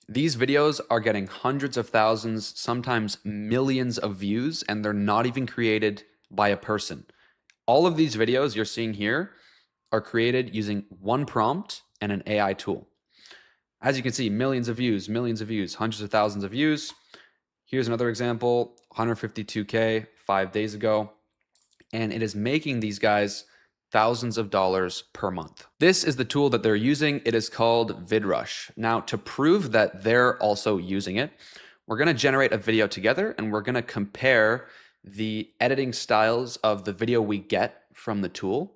These videos are getting hundreds of thousands, sometimes millions of views, and they're not even created by a person. All of these videos you're seeing here are created using one prompt and an AI tool. As you can see, millions of views, hundreds of thousands of views. Here's another example, 152K 5 days ago. And it is making these guys thousands of dollars per month. This is the tool that they're using. It is called Vidrush. Now, to prove that they're also using it, we're going to generate a video together and we're going to compare the editing styles of the video we get from the tool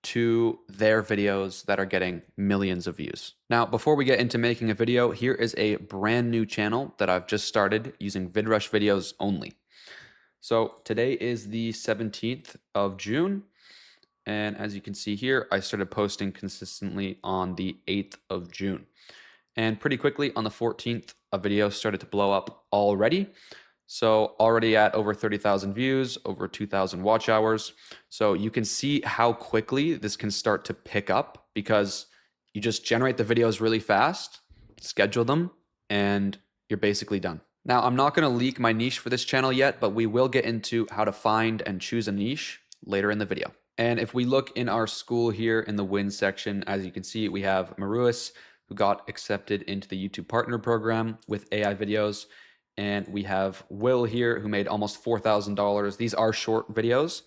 to their videos that are getting millions of views. Now, before we get into making a video, here is a brand new channel that I've just started using Vidrush videos only. So today is the 17th of June. And as you can see here, I started posting consistently on the 8th of June. And pretty quickly on the 14th, a video started to blow up already. So already at over 30,000 views, over 2,000 watch hours. So you can see how quickly this can start to pick up because you just generate the videos really fast, schedule them, and you're basically done. Now, I'm not going to leak my niche for this channel yet, but we will get into how to find and choose a niche later in the video. And if we look in our school here in the win section, as you can see, we have Maruis, who got accepted into the YouTube Partner Program with AI videos. And we have Will here, who made almost $4,000. These are short videos,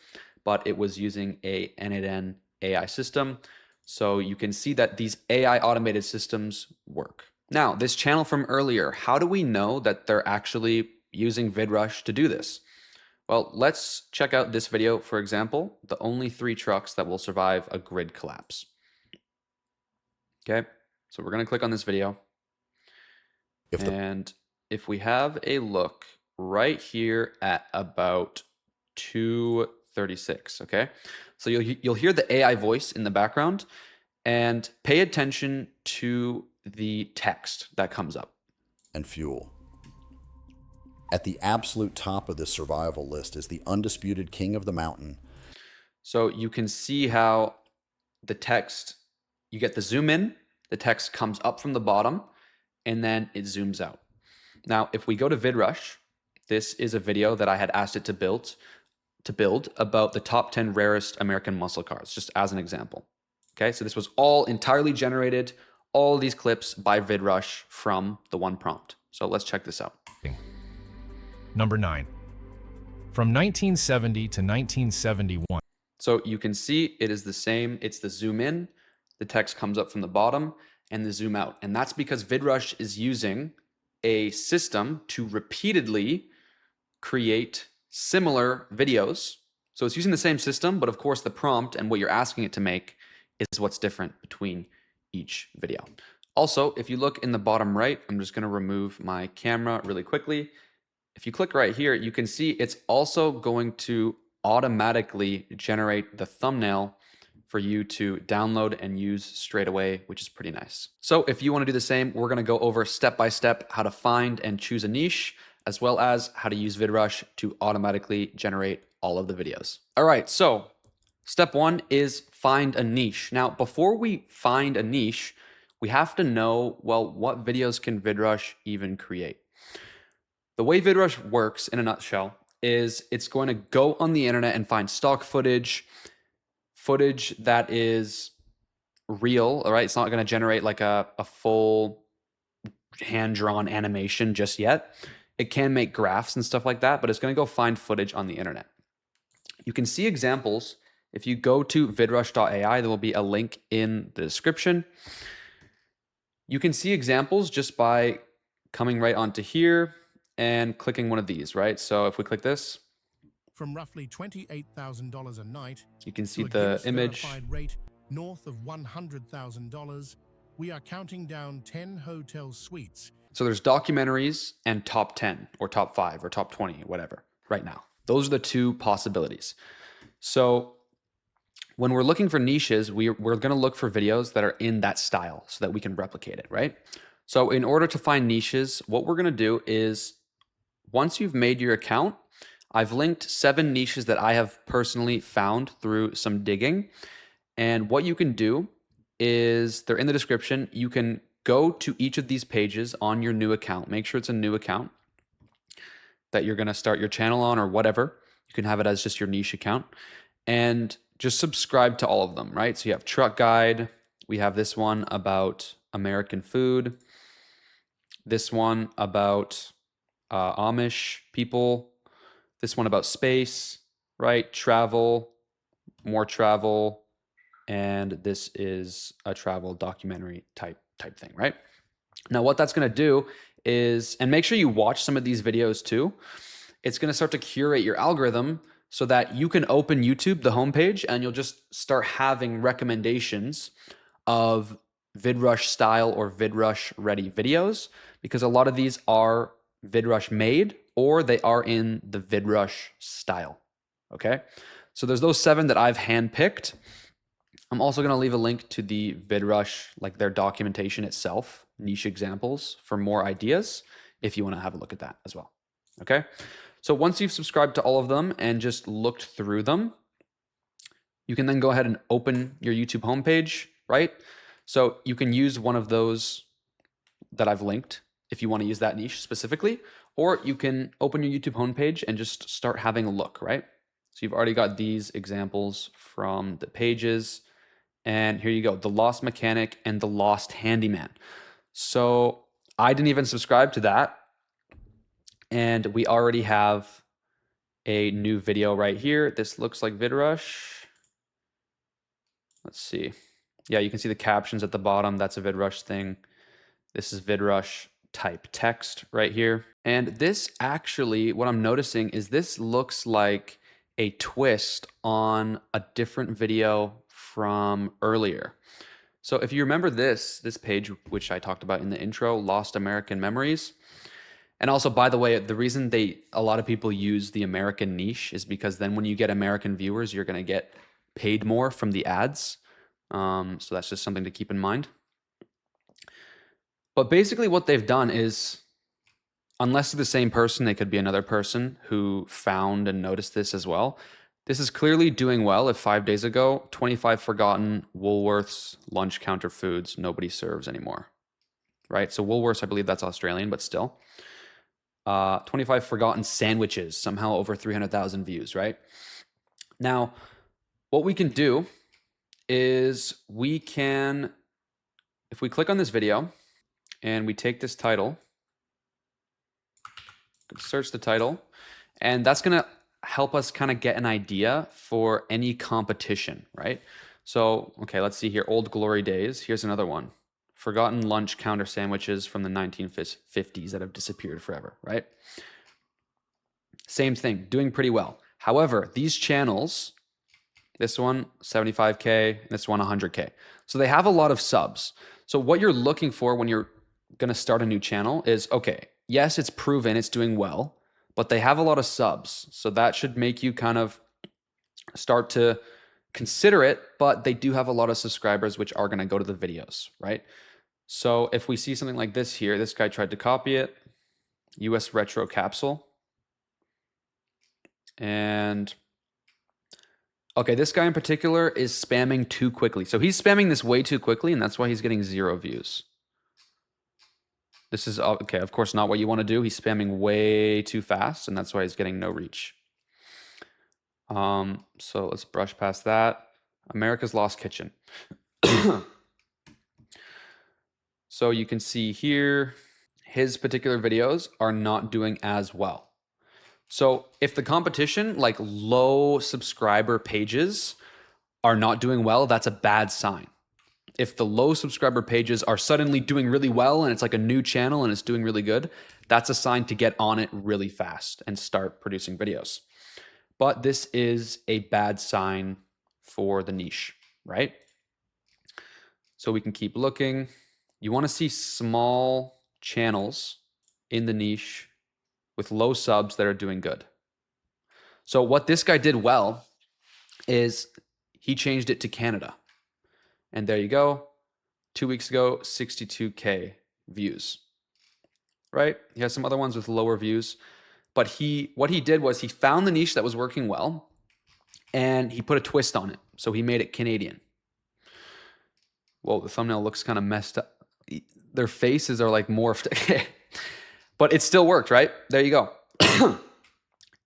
but it was using a N8N AI system. So you can see that these AI automated systems work. Now, this channel from earlier, how do we know that they're actually using Vidrush to do this? Well, let's check out this video, for example, the only 3 trucks that will survive a grid collapse. Okay, so we're going to click on this video. And if we have a look right here at about 2:36, okay? So you'll hear the AI voice in the background and pay attention to the text that comes up. And fuel. At the absolute top of this survival list is the undisputed king of the mountain. So you can see how the text, you get the zoom in, the text comes up from the bottom, and then it zooms out. Now, if we go to Vidrush, this is a video that I had asked it to build about the top 10 rarest American muscle cars, just as an example. Okay, so this was all entirely generated, all these clips by Vidrush from the one prompt. So let's check this out. Number 9. From 1970 to 1971. So you can see it is the same. It's the zoom in, the text comes up from the bottom, and the zoom out. And that's because Vidrush is using a system to repeatedly create similar videos. So it's using the same system, but of course the prompt and what you're asking it to make is what's different between each video. Also, if you look in the bottom right, I'm just going to remove my camera really quickly. If you click right here, you can see it's also going to automatically generate the thumbnail for you to download and use straight away, which is pretty nice. So if you want to do the same, we're going to go over step by step how to find and choose a niche, as well as how to use Vidrush to automatically generate all of the videos. All right, so step 1 is find a niche. Now, before we find a niche, we have to know, well, what videos can Vidrush even create? The way Vidrush works in a nutshell is it's going to go on the internet and find stock footage that is real, all right? It's not going to generate like a full hand-drawn animation just yet. It can make graphs and stuff like that, but it's going to go find footage on the internet. You can see examples. If you go to vidrush.ai, there will be a link in the description. You can see examples just by coming right onto here and clicking one of these, right? So if we click this, from roughly $28,000 a night, you can see the image. Rate north of $100,000, we are counting down 10 hotel suites. So there's documentaries and top 10 or top 5 or top 20, whatever, right now. Those are the 2 possibilities. So when we're looking for niches, we're going to look for videos that are in that style so that we can replicate it, right? So in order to find niches, what we're going to do is once you've made your account, I've linked 7 niches that I have personally found through some digging. And what you can do is, they're in the description. You can go to each of these pages on your new account. Make sure it's a new account that you're going to start your channel on or whatever. You can have it as just your niche account and just subscribe to all of them, right? So you have truck guide. We have this one about American food. This one about Amish people. This one about space, right? Travel, more travel. And this is a travel documentary type thing, right? Now, what that's going to do is, and make sure you watch some of these videos too. It's going to start to curate your algorithm so that you can open YouTube, the homepage, and you'll just start having recommendations of Vidrush style or Vidrush ready videos, because a lot of these are Vidrush made or they are in the Vidrush style. Okay. So there's those 7 that I've handpicked. I'm also going to leave a link to the Vidrush, like their documentation itself, niche examples for more ideas if you want to have a look at that as well. Okay. So once you've subscribed to all of them and just looked through them, you can then go ahead and open your YouTube homepage, right? So you can use one of those that I've linked if you want to use that niche specifically, or you can open your YouTube homepage and just start having a look, right? So you've already got these examples from the pages. And here you go, the Lost Mechanic and the Lost Handyman. So I didn't even subscribe to that. And we already have a new video right here. This looks like Vidrush. Let's see. Yeah, you can see the captions at the bottom. That's a Vidrush thing. This is Vidrush type text right here. And this actually, what I'm noticing is this looks like a twist on a different video from earlier. So if you remember this page, which I talked about in the intro, Lost American Memories. And also, by the way, the reason a lot of people use the American niche is because then when you get American viewers, you're going to get paid more from the ads. So that's just something to keep in mind. But basically what they've done is, unless they're the same person, they could be another person who found and noticed this as well. This is clearly doing well. If 5 days ago, 25 forgotten Woolworths lunch counter foods nobody serves anymore, right? So Woolworths, I believe that's Australian, but still. 25 forgotten sandwiches, somehow over 300,000 views, right? Now, what we can do is we can, if we click on this video and we take this title, search the title, and that's going to help us kind of get an idea for any competition, right? So, okay, let's see here. Old Glory Days. Here's another one. Forgotten lunch counter sandwiches from the 1950s that have disappeared forever, right? Same thing, doing pretty well. However, these channels, this one 75K, this one 100K. So they have a lot of subs. So what you're looking for when you're going to start a new channel is, okay, yes, it's proven it's doing well, but they have a lot of subs. So that should make you kind of start to consider it, but they do have a lot of subscribers, which are going to go to the videos, right? So if we see something like this here, this guy tried to copy it, US retro capsule. And okay, this guy in particular is spamming too quickly. So he's spamming this way too quickly, and that's why he's getting 0 views. This is, okay, of course not what you want to do. He's spamming way too fast, and that's why he's getting no reach. So let's brush past that. America's Lost Kitchen. So you can see here, his particular videos are not doing as well. So if the competition, like low subscriber pages, are not doing well, that's a bad sign. If the low subscriber pages are suddenly doing really well and it's like a new channel and it's doing really good, that's a sign to get on it really fast and start producing videos. But this is a bad sign for the niche, right? So we can keep looking. You want to see small channels in the niche with low subs that are doing good. So what this guy did well is he changed it to Canada. And there you go. 2 weeks ago, 62K views, right? He has some other ones with lower views, but what he did was he found the niche that was working well and he put a twist on it. So he made it Canadian. Whoa, the thumbnail looks kind of messed up. their faces are like morphed. But it still worked, right? There you go.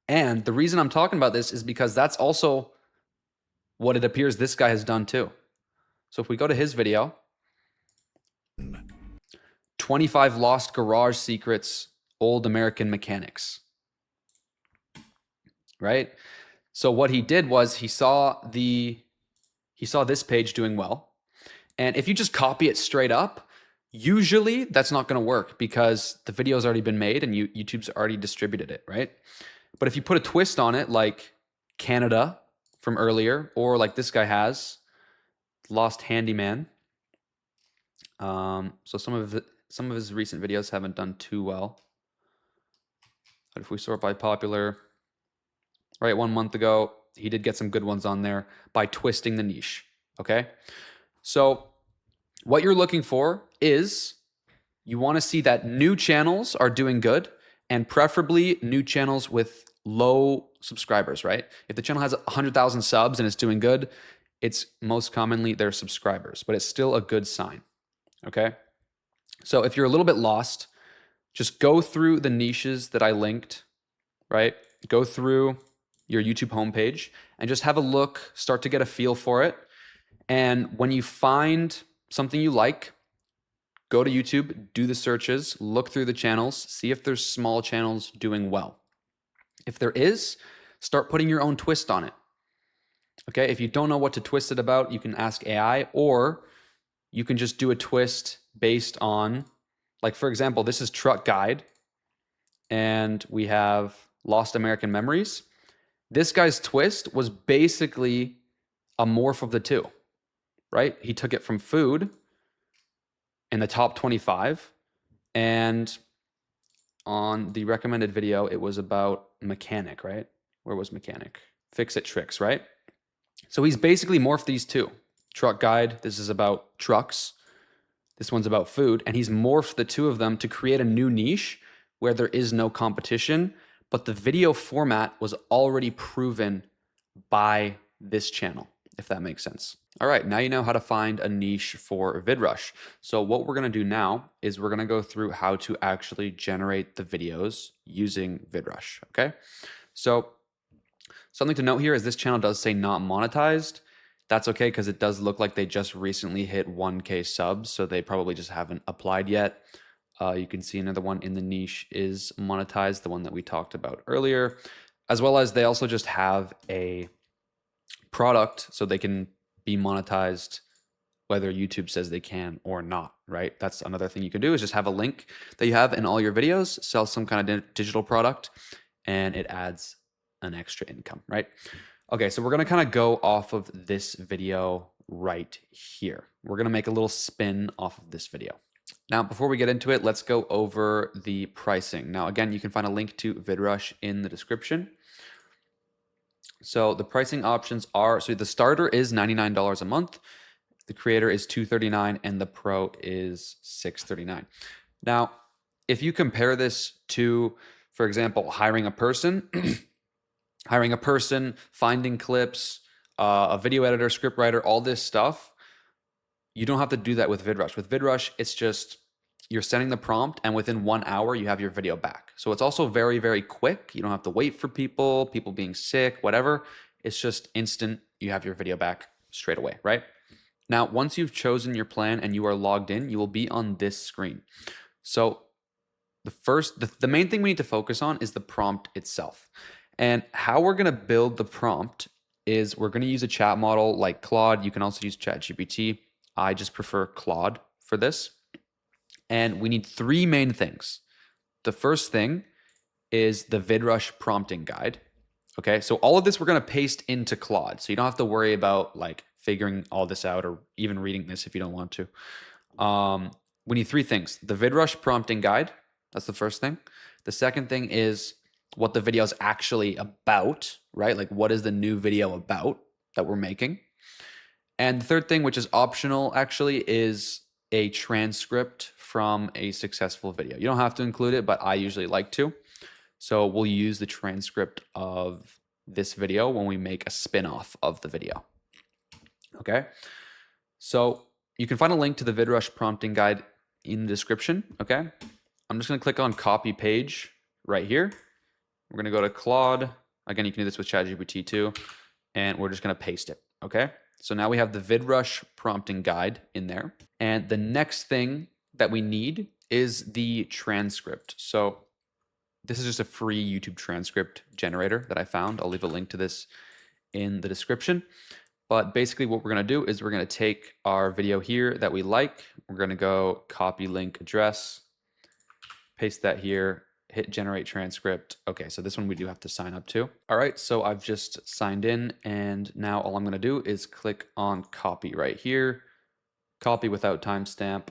And the reason I'm talking about this is because that's also what it appears this guy has done too. So if we go to his video, 25 lost garage secrets, old American mechanics, right? So what he did was he saw this page doing well. And if you just copy it straight up, usually that's not going to work because the video's already been made and YouTube's already distributed it, right? But if you put a twist on it, like Canada from earlier, or like this guy has, Lost Handyman. So some of his recent videos haven't done too well. But if we sort by popular, right, 1 month ago, he did get some good ones on there by twisting the niche, okay? So what you're looking for is you want to see that new channels are doing good, and preferably new channels with low subscribers, right? If the channel has 100,000 subs and it's doing good, it's most commonly their subscribers, but it's still a good sign, okay? So if you're a little bit lost, just go through the niches that I linked, right? Go through your YouTube homepage and just have a look, start to get a feel for it. And when you find something you like, go to YouTube, do the searches, look through the channels, see if there's small channels doing well. If there is, start putting your own twist on it. Okay, if you don't know what to twist it about, you can ask AI, or you can just do a twist based on, like for example, this is Truck Guide, and we have Lost American Memories. This guy's twist was basically a morph of the two, right? He took it from food in the top 25, and on the recommended video, it was about mechanic, right? Where was mechanic? Fix It Tricks, right? So he's basically morphed these two. Truck Guide, this is about trucks. This one's about food. And he's morphed the two of them to create a new niche where there is no competition, but the video format was already proven by this channel, if that makes sense. All right, now you know how to find a niche for Vidrush. So what we're gonna do now is we're gonna go through how to actually generate the videos using Vidrush, okay? So something to note here is this channel does say not monetized. That's okay, because it does look like they just recently hit 1K subs, so they probably just haven't applied yet. You can see another one in the niche is monetized, the one that we talked about earlier, as well as they also just have a product so they can be monetized whether YouTube says they can or not, right? That's another thing you can do, is just have a link that you have in all your videos, sell some kind of digital product, and it adds an extra income, right? Okay, so we're gonna kind of go off of this video right here. We're gonna make a little spin off of this video. Now, before we get into it, let's go over the pricing. Now, again, you can find a link to Vidrush in the description. So the pricing options are, so the starter is $99 a month, the creator is $239, and the pro is $639. Now, if you compare this to, for example, hiring a person, finding clips, a video editor, script writer, all this stuff, you don't have to do that with Vidrush. With Vidrush, it's just you're sending the prompt, and within 1 hour, you have your video back. So it's also very, very quick. You don't have to wait for people being sick, whatever. It's just instant. You have your video back straight away, right? Now, once you've chosen your plan and you are logged in, you will be on this screen. So the main thing we need to focus on is the prompt itself. And how we're going to build the prompt is we're going to use a chat model like Claude. You can also use ChatGPT. I just prefer Claude for this. And we need 3 main things. The first thing is the Vidrush prompting guide. Okay, so all of this we're going to paste into Claude. So you don't have to worry about like figuring all this out or even reading this if you don't want to. We need 3 things. The Vidrush prompting guide. That's the first thing. The second thing is what the video is actually about, right? Like what is the new video about that we're making? And the third thing, which is optional actually, is a transcript from a successful video. You don't have to include it, but I usually like to. So we'll use the transcript of this video when we make a spin-off of the video. Okay. So you can find a link to the Vidrush prompting guide in the description, okay? I'm just gonna click on copy page right here. We're gonna go to Claude. Again, you can do this with ChatGPT too. And we're just gonna paste it, okay? So now we have the Vidrush prompting guide in there. And the next thing that we need is the transcript. So this is just a free YouTube transcript generator that I found. I'll leave a link to this in the description. But basically what we're gonna do is we're gonna take our video here that we like. We're gonna go copy link address, paste that here, hit generate transcript. Okay, so this one we do have to sign up to. All right, so I've just signed in, and now all I'm gonna do is click on copy right here, copy without timestamp,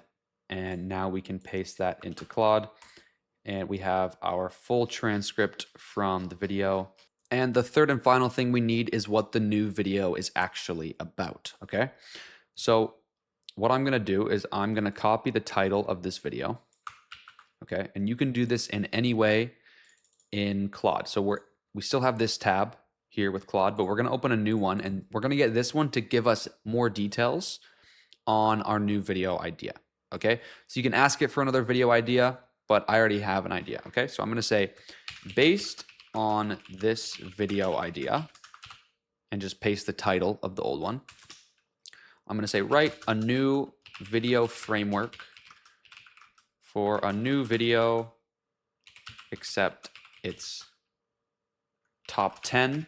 and now we can paste that into Claude. And we have our full transcript from the video. And the third and final thing we need is what the new video is actually about, okay? So what I'm gonna do is I'm gonna copy the title of this video, okay? And you can do this in any way in Claude. So we still have this tab here with Claude, but we're gonna open a new one, and we're gonna get this one to give us more details on our new video idea, okay? So you can ask it for another video idea, but I already have an idea, okay? So I'm gonna say, based on this video idea, and just paste the title of the old one. I'm gonna say, write a new video framework for a new video, except it's top 10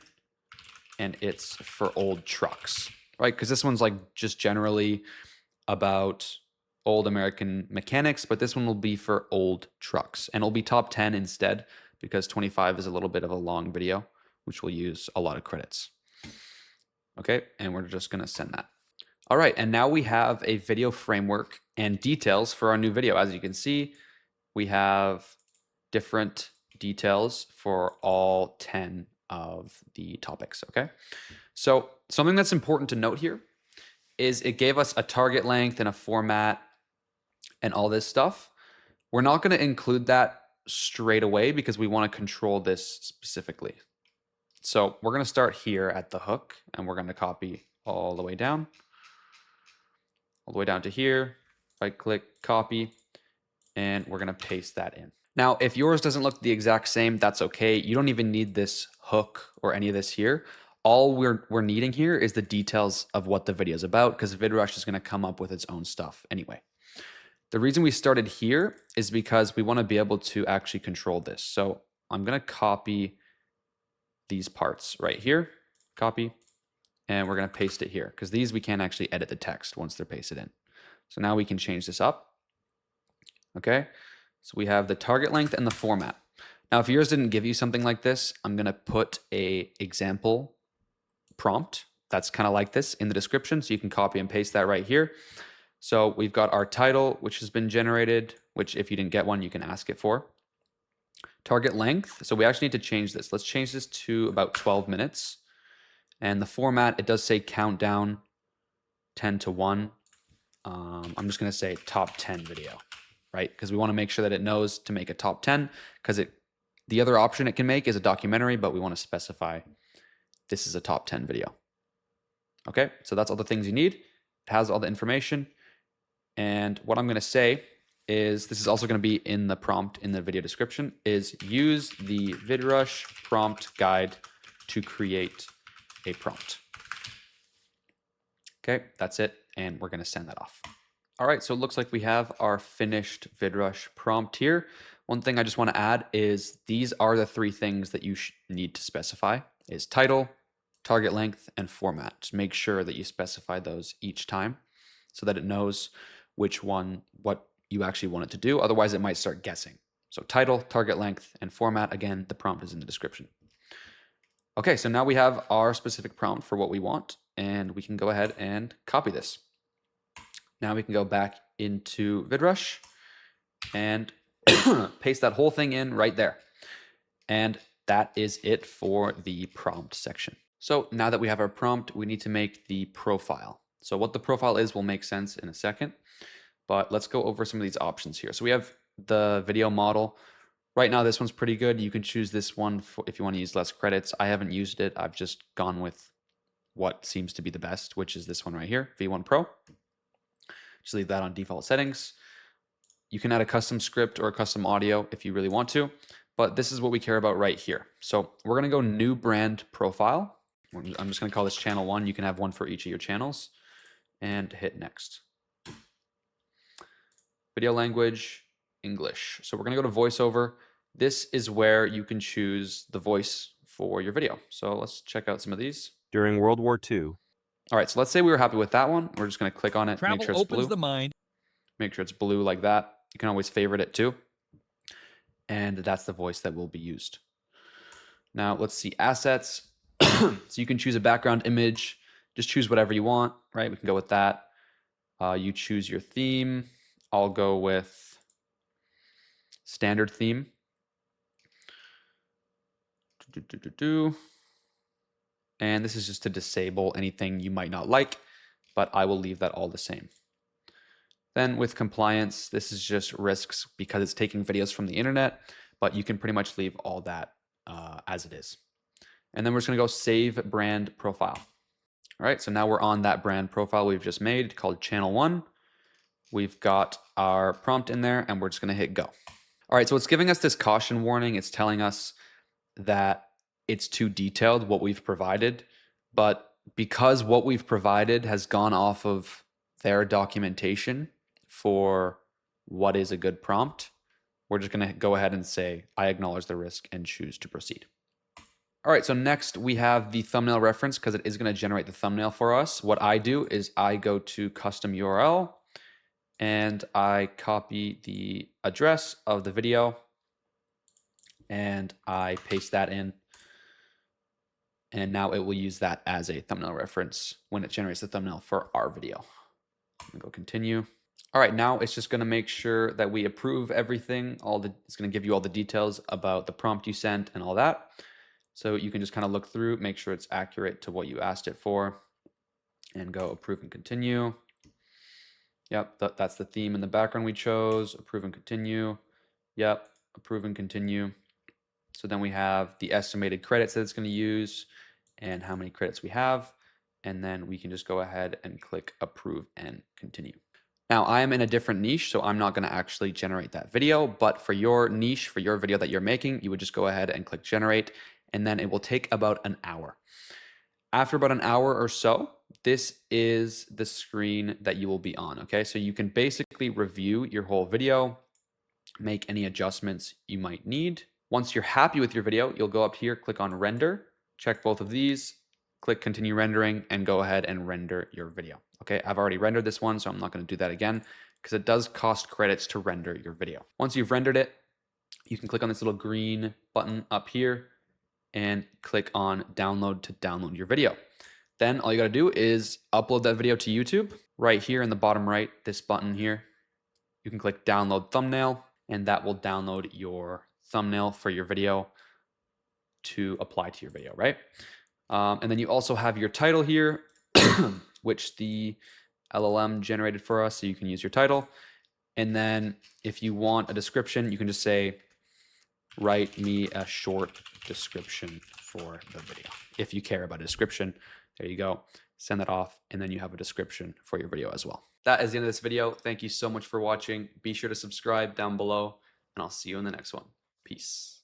and it's for old trucks, right? Because this one's like just generally about old American mechanics, but this one will be for old trucks, and it'll be top 10 instead, because 25 is a little bit of a long video, which will use a lot of credits. Okay, and we're just gonna send that. All right, and now we have a video framework and details for our new video. As you can see, we have different details for all 10 of the topics, okay? So something that's important to note here is it gave us a target length and a format and all this stuff. We're not gonna include that straight away because we wanna control this specifically. So we're gonna start here at the hook, and we're gonna copy all the way down to here. Right click, copy, and we're gonna paste that in. Now, if yours doesn't look the exact same, that's okay. You don't even need this hook or any of this here. All we're needing here is the details of what the video is about, because Vidrush is gonna come up with its own stuff anyway. The reason we started here is because we wanna be able to actually control this. So I'm gonna copy these parts right here, copy, and we're gonna paste it here, because these we can't actually edit the text once they're pasted in. So now we can change this up, okay? So we have the target length and the format. Now, if yours didn't give you something like this, I'm gonna put a example prompt that's kind of like this in the description, so you can copy and paste that right here. So we've got our title, which has been generated, which if you didn't get one, you can ask it for. Target length, so we actually need to change this. Let's change this to about 12 minutes. And the format, it does say countdown 10 to 1. I'm just gonna say top 10 video, right? Because we wanna make sure that it knows to make a top 10, because the other option it can make is a documentary, but we wanna specify this is a top 10 video. Okay, so that's all the things you need. It has all the information. And what I'm gonna say is, this is also gonna be in the prompt in the video description, is use the Vidrush prompt guide to create a prompt. Okay, that's it, and we're gonna send that off. All right, so it looks like we have our finished Vidrush prompt here. One thing I just wanna add is these are the 3 things that you need to specify, is title, target length, and format. Just make sure that you specify those each time so that it knows which one, what you actually want it to do. Otherwise, it might start guessing. So title, target length, and format. Again, the prompt is in the description. Okay, so now we have our specific prompt for what we want, and we can go ahead and copy this. Now we can go back into Vidrush and paste that whole thing in right there. And that is it for the prompt section. So now that we have our prompt, we need to make the profile. So what the profile is will make sense in a second, but let's go over some of these options here. So we have the video model. Right now, this one's pretty good. You can choose this one if you want to use less credits. I haven't used it. I've just gone with what seems to be the best, which is this one right here, V1 Pro. Just leave that on default settings. You can add a custom script or a custom audio if you really want to, but this is what we care about right here. So we're going to go new brand profile. I'm just going to call this channel 1. You can have one for each of your channels and hit next. Video language, English. So we're going to go to voiceover. This is where you can choose the voice for your video. So let's check out some of these. During World War II. All right, so let's say we were happy with that one. We're just going to click on it, Travel make sure it's opens blue. the mind. Make sure it's blue like that. You can always favorite it too. And that's the voice that will be used. Now let's see assets. So you can choose a background image. Just choose whatever you want, right? We can go with that. You choose your theme. I'll go with standard theme. And this is just to disable anything you might not like, but I will leave that all the same. Then with compliance, this is just risks because it's taking videos from the internet, but you can pretty much leave all that as it is. And then we're just gonna go save brand profile. All right, so now we're on that brand profile we've just made called channel 1. We've got our prompt in there and we're just gonna hit go. All right, so it's giving us this caution warning. It's telling us that it's too detailed what we've provided, but because what we've provided has gone off of their documentation for what is a good prompt, we're just going to go ahead and say, I acknowledge the risk and choose to proceed. All right, so next we have the thumbnail reference because it is going to generate the thumbnail for us. What I do is I go to custom URL and I copy the address of the video and I paste that in. And now it will use that as a thumbnail reference when it generates the thumbnail for our video. I'm gonna go continue. All right, now it's just gonna make sure that we approve everything. It's gonna give you all the details about the prompt you sent and all that. So you can just kind of look through, make sure it's accurate to what you asked it for, and go approve and continue. Yep, that's the theme in the background we chose. Approve and continue. Yep, approve and continue. So then we have the estimated credits that it's going to use and how many credits we have. And then we can just go ahead and click approve and continue. Now I am in a different niche, so I'm not going to actually generate that video, but for your niche, for your video that you're making, you would just go ahead and click generate, and then it will take about an hour. After about an hour or so, this is the screen that you will be on, okay? So you can basically review your whole video, make any adjustments you might need. Once you're happy with your video, you'll go up here, click on render, check both of these, click continue rendering, and go ahead and render your video. Okay, I've already rendered this one, so I'm not going to do that again because it does cost credits to render your video. Once you've rendered it, you can click on this little green button up here and click on download to download your video. Then all you got to do is upload that video to YouTube. Right here in the bottom right, this button here, you can click download thumbnail, and that will download your thumbnail for your video to apply to your video, right? And then you also have your title here, which the LLM generated for us, so you can use your title. And then if you want a description, you can just say, write me a short description for the video. If you care about a description, there you go. Send that off, and then you have a description for your video as well. That is the end of this video. Thank you so much for watching. Be sure to subscribe down below, and I'll see you in the next one. Peace.